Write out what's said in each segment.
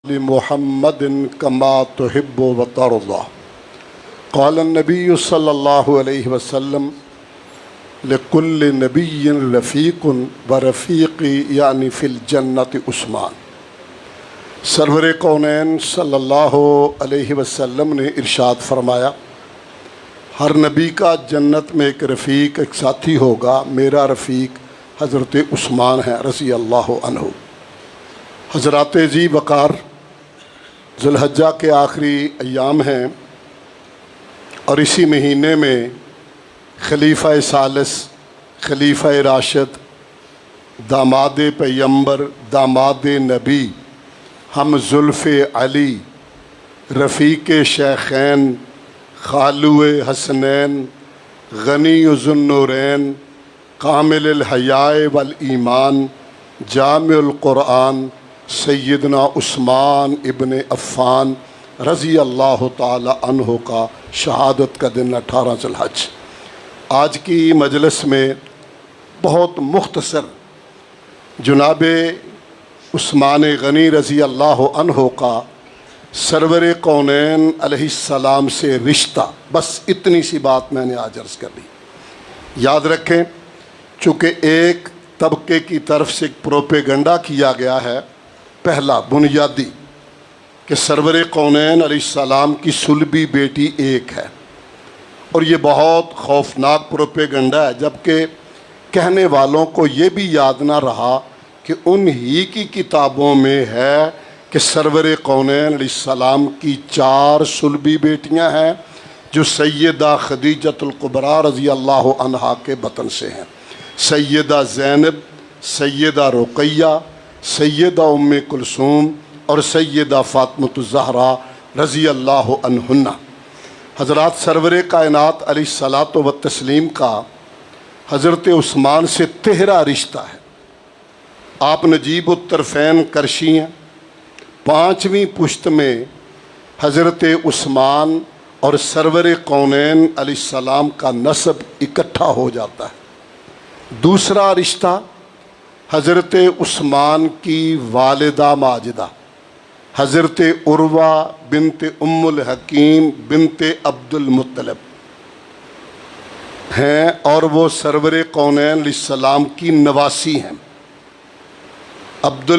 محمد کما تحب و ترضى قال النبی صلی اللہ علیہ وسلم لکل نبی رفیق و رفیقی یعنی فی الجنت عثمان۔ سرور کونین صلی اللہ علیہ وسلم نے ارشاد فرمایا، ہر نبی کا جنت میں ایک رفیق، ایک ساتھی ہوگا، میرا رفیق حضرت عثمان ہے رضی اللہ عنہ۔ حضرات ذی وقار، ذو الحجہ کے آخری ایام ہیں اور اسی مہینے میں خلیفہ ثالث، خلیفہ راشد، داماد پیمبر، داماد نبی، ہم زلف علی، رفیق شیخین، خالو حسنین، غنی ذو النورین، کامل الحیاء والایمان، جامع القرآن، سیدنا عثمان ابن عفان رضی اللہ تعالی عنہ کا شہادت کا دن 18 ذی الحج۔ آج کی مجلس میں بہت مختصر جناب عثمان غنی رضی اللہ عنہ کا سرور کونین علیہ السلام سے رشتہ، بس اتنی سی بات میں نے آج عرض کر دی۔ یاد رکھیں، چونکہ ایک طبقے کی طرف سے ایک پروپیگنڈا کیا گیا ہے، پہلا بنیادی، کہ سرور کونین علیہ السلام کی صلبی بیٹی ایک ہے، اور یہ بہت خوفناک پروپیگنڈا ہے، جبکہ کہنے والوں کو یہ بھی یاد نہ رہا کہ انہی کی کتابوں میں ہے کہ سرور کونین علیہ السلام کی 4 صلبی بیٹیاں ہیں جو سیدہ خدیجۃ الکبریٰ رضی اللہ عنہا کے بطن سے ہیں، سیدہ زینب، سیدہ رقیہ، سیدہ ام کلثوم اور سیدہ فاطمۃ الزہرا رضی اللہ عنہن۔ حضرات، سرور کائنات علیہ الصلاۃ والتسلیم کا حضرت عثمان سے تہرا رشتہ ہے۔ آپ نجیب الطرفین کرشی ہیں، 5ویں پشت میں حضرت عثمان اور سرور کونین علیہ السلام کا نسب اکٹھا ہو جاتا ہے۔ دوسرا رشتہ حضرت عثمان کی والدہ ماجدہ حضرت عروہ بنت ام الحکیم بنت عبد المطلب ہیں، اور وہ سرور کونین علیہ السلام کی نواسی ہیں، عبد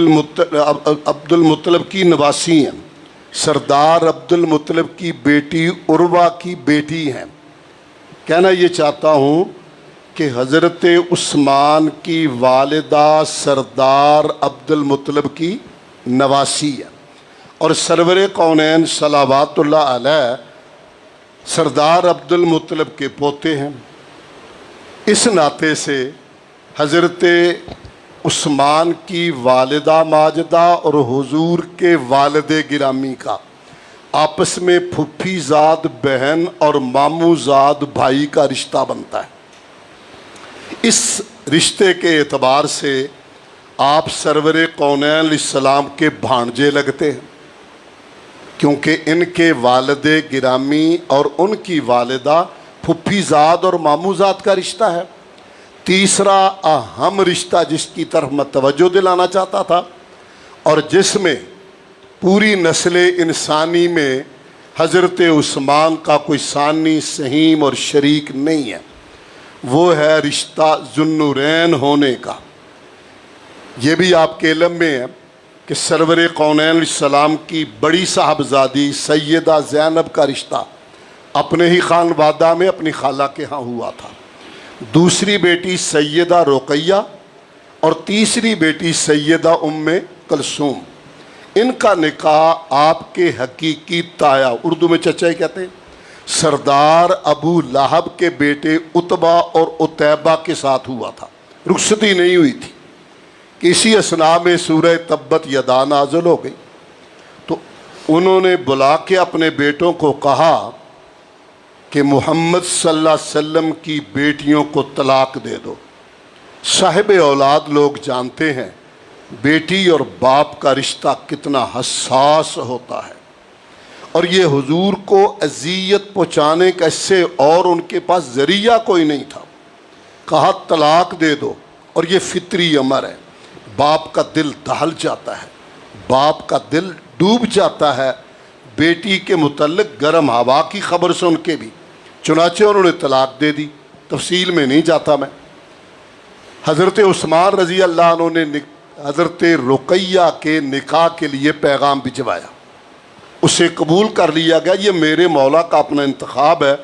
المطلب کی نواسی ہیں، سردار عبد المطلب کی بیٹی عروہ کی بیٹی ہیں۔ کہنا یہ چاہتا ہوں کہ حضرت عثمان کی والدہ سردار عبد المطلب کی نواسی ہے، اور سرور کونین صلوات اللہ علیہ سردار عبد المطلب کے پوتے ہیں۔ اس ناطے سے حضرت عثمان کی والدہ ماجدہ اور حضور کے والد گرامی کا آپس میں پھپھی زاد بہن اور ماموں زاد بھائی کا رشتہ بنتا ہے۔ اس رشتے کے اعتبار سے آپ سرور کونین علیہ السلام کے بھانجے لگتے ہیں، کیونکہ ان کے والد گرامی اور ان کی والدہ پھپھی زاد اور ماموں زاد کا رشتہ ہے۔ تیسرا اہم رشتہ جس کی طرف میں توجہ دلانا چاہتا تھا، اور جس میں پوری نسل انسانی میں حضرت عثمان کا کوئی ثانی سہیم اور شریک نہیں ہے، وہ ہے رشتہ ذو النورین ہونے کا۔ یہ بھی آپ کے علم میں ہے کہ سرور کونین علیہ السلام کی بڑی صاحبزادی سیدہ زینب کا رشتہ اپنے ہی خانوادہ میں اپنی خالہ کے ہاں ہوا تھا، دوسری بیٹی سیدہ رقیہ اور تیسری بیٹی سیدہ ام کلثوم، ان کا نکاح آپ کے حقیقی تایا، اردو میں چچا کہتے ہیں، سردار ابو لہب کے بیٹے عتبہ اور عتیبہ کے ساتھ ہوا تھا۔ رخصتی نہیں ہوئی تھی کہ اسی اثناء میں سورہ تبت یدا نازل ہو گئی، تو انہوں نے بلا کے اپنے بیٹوں کو کہا کہ محمد صلی اللہ علیہ وسلم کی بیٹیوں کو طلاق دے دو۔ صاحب اولاد لوگ جانتے ہیں بیٹی اور باپ کا رشتہ کتنا حساس ہوتا ہے، اور یہ حضور کو اذیت پہنچانے کا اس سے اور ان کے پاس ذریعہ کوئی نہیں تھا۔ کہا طلاق دے دو، اور یہ فطری امر ہے، باپ کا دل دہل جاتا ہے، باپ کا دل ڈوب جاتا ہے بیٹی کے متعلق گرم ہوا کی خبر سن کے بھی، چنانچہ انہوں نے طلاق دے دی۔ تفصیل میں نہیں جاتا میں۔ حضرت عثمان رضی اللہ عنہ نے حضرت رقیہ کے نکاح کے لیے پیغام بھجوایا، اسے قبول کر لیا گیا۔ یہ میرے مولا کا اپنا انتخاب ہے،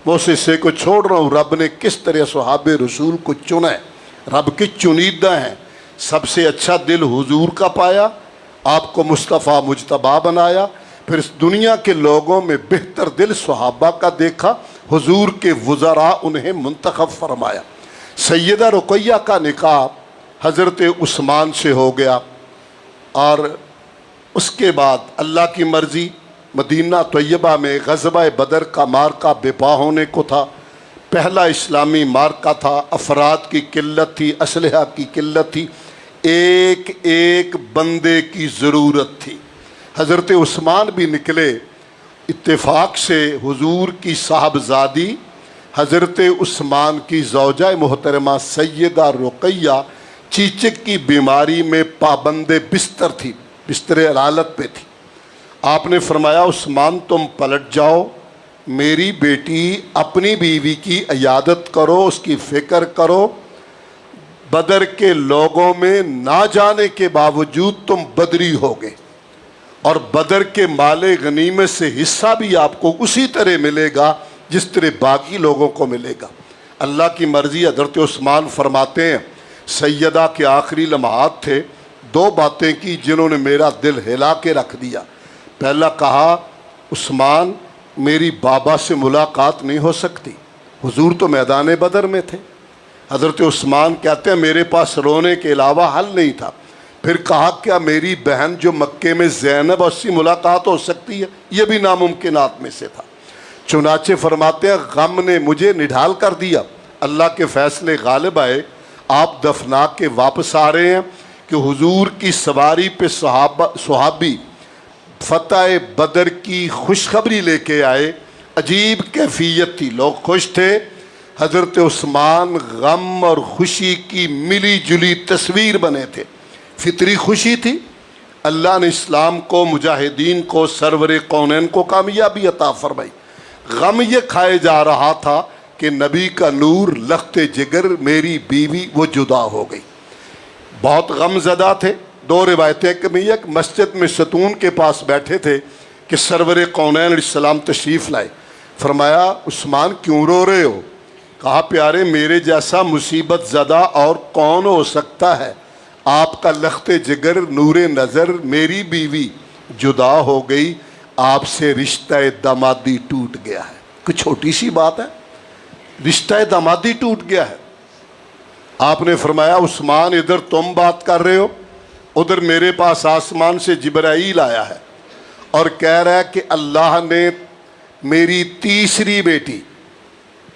میں اس حصے کو چھوڑ رہا ہوں۔ رب نے کس طرح صحاب رسول کو چنا ہے، رب کے چنیدہ ہیں۔ سب سے اچھا دل حضور کا پایا، آپ کو مصطفیٰ مجتبیٰ بنایا۔ پھر اس دنیا کے لوگوں میں بہتر دل صحابہ کا دیکھا، حضور کے وزراء انہیں منتخب فرمایا۔ سیدہ رقیہ کا نکاح حضرت عثمان سے ہو گیا، اور اس کے بعد اللہ کی مرضی مدینہ طیبہ میں غزوہ بدر کا مارکہ برپا ہونے کو تھا۔ پہلا اسلامی مارکہ تھا، افراد کی قلت تھی، اسلحہ کی قلت تھی، ایک ایک بندے کی ضرورت تھی۔ حضرت عثمان بھی نکلے، اتفاق سے حضور کی صاحبزادی حضرت عثمان کی زوجہ محترمہ سیدہ رقیہ چیچک کی بیماری میں پابند بستر تھی، بستر علالت پہ تھی۔ آپ نے فرمایا عثمان تم پلٹ جاؤ، میری بیٹی اپنی بیوی کی عیادت کرو، اس کی فکر کرو۔ بدر کے لوگوں میں نہ جانے کے باوجود تم بدری ہوگے، اور بدر کے مال غنیمت سے حصہ بھی آپ کو اسی طرح ملے گا جس طرح باقی لوگوں کو ملے گا۔ اللہ کی مرضی۔ حضرت عثمان فرماتے ہیں سیدہ کے آخری لمحات تھے، دو باتیں کی جنہوں نے میرا دل ہلا کے رکھ دیا۔ پہلا کہا عثمان میری بابا سے ملاقات نہیں ہو سکتی، حضور تو میدان بدر میں تھے۔ حضرت عثمان کہتے ہیں میرے پاس رونے کے علاوہ حل نہیں تھا۔ پھر کہا کیا میری بہن جو مکے میں زینب اس سے ملاقات ہو سکتی ہے؟ یہ بھی ناممکنات میں سے تھا۔ چنانچہ فرماتے ہیں غم نے مجھے نڈھال کر دیا، اللہ کے فیصلے غالب آئے، آپ دفنا کے واپس آ رہے ہیں کہ حضور کی سواری پہ صحابی فتح بدر کی خوشخبری لے کے آئے۔ عجیب کیفیت تھی، لوگ خوش تھے۔ حضرت عثمان غم اور خوشی کی ملی جلی تصویر بنے تھے، فطری خوشی تھی۔ اللہ نے اسلام کو، مجاہدین کو، سرور کونین کو کامیابی عطا فرمائی۔ غم یہ کھائے جا رہا تھا کہ نبی کا نور لخت جگر میری بیوی وہ جدا ہو گئی۔ بہت غم زدہ تھے۔ دو روایتیں کہ ایک مسجد میں ستون کے پاس بیٹھے تھے کہ سرور کونین علیہ السلام تشریف لائے۔ فرمایا عثمان کیوں رو رہے ہو؟ کہا پیارے میرے جیسا مصیبت زدہ اور کون ہو سکتا ہے؟ آپ کا لخت جگر نور نظر میری بیوی جدا ہو گئی، آپ سے رشتہ دامادی ٹوٹ گیا ہے۔ کوئی چھوٹی سی بات ہے، رشتہ دامادی ٹوٹ گیا ہے۔ آپ نے فرمایا عثمان ادھر تم بات کر رہے ہو، ادھر میرے پاس آسمان سے جبرائیل آیا ہے اور کہہ رہا ہے کہ اللہ نے میری تیسری بیٹی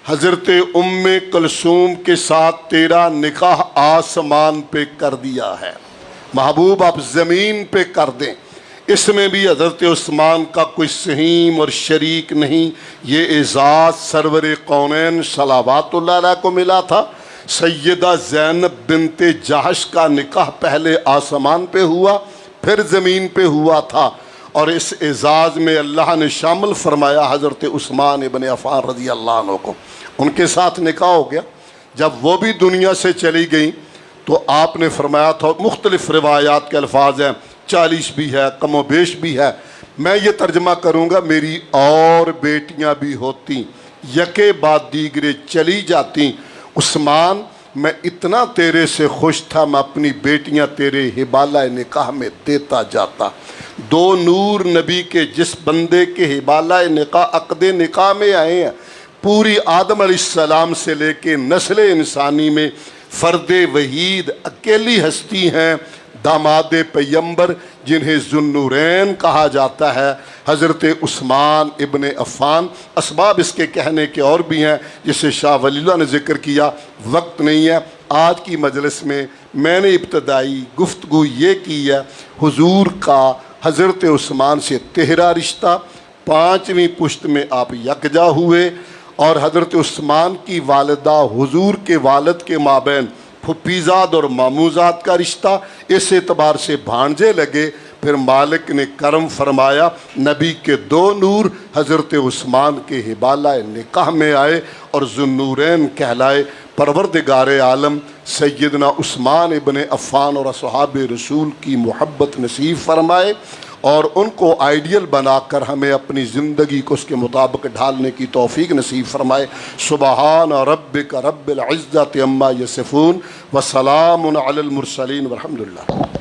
حضرت ام کلثوم کے ساتھ تیرا نکاح آسمان پہ کر دیا ہے، محبوب آپ زمین پہ کر دیں۔ اس میں بھی حضرت عثمان کا کوئی سہیم اور شریک نہیں، یہ اعزاز سرور کونین صلوات اللہ علیہ کو ملا تھا۔ سیدہ زینب بنت جہش کا نکاح پہلے آسمان پہ ہوا پھر زمین پہ ہوا تھا، اور اس اعزاز میں اللہ نے شامل فرمایا حضرت عثمان ابن عفان رضی اللہ عنہ کو۔ ان کے ساتھ نکاح ہو گیا۔ جب وہ بھی دنیا سے چلی گئیں تو آپ نے فرمایا تھا، مختلف روایات کے الفاظ ہیں، 40 بھی ہے، کم و بیش بھی ہے، میں یہ ترجمہ کروں گا میری اور بیٹیاں بھی ہوتی، یکے بعد دیگرے چلی جاتی، عثمان میں اتنا تیرے سے خوش تھا میں اپنی بیٹیاں تیرے حبالہ نکاح میں دیتا جاتا۔ دو نور نبی کے جس بندے کے حبالہ نکاح عقد نکاح میں آئے ہیں، پوری آدم علیہ السلام سے لے کے نسل انسانی میں فرد وحید اکیلی ہستی ہیں، داماد پیمبر جنہیں ذوالنورین کہا جاتا ہے، حضرت عثمان ابن عفان۔ اسباب اس کے کہنے کے اور بھی ہیں جسے شاہ ولی اللہ نے ذکر کیا، وقت نہیں ہے۔ آج کی مجلس میں نے ابتدائی گفتگو یہ کی ہے حضور کا حضرت عثمان سے تہرا رشتہ، 5ویں پشت میں آپ یکجا ہوئے، اور حضرت عثمان کی والدہ حضور کے والد کے مابین پھپھیزاد اور ماموزاد کا رشتہ، اس اعتبار سے بھانجے لگے۔ پھر پھر مالک نے کرم فرمایا، نبی کے 2 نور حضرت عثمان کے حبالہ نکاح میں آئے اور ذوالنورین کہلائے۔ پروردگار عالم سیدنا عثمان ابن عفان اور اصحاب رسول کی محبت نصیب فرمائے اور ان کو آئیڈیل بنا کر ہمیں اپنی زندگی کو اس کے مطابق ڈھالنے کی توفیق نصیب فرمائے۔ سبحان ربک رب العزت عما یصفون وسلام علی المرسلین والحمد للہ۔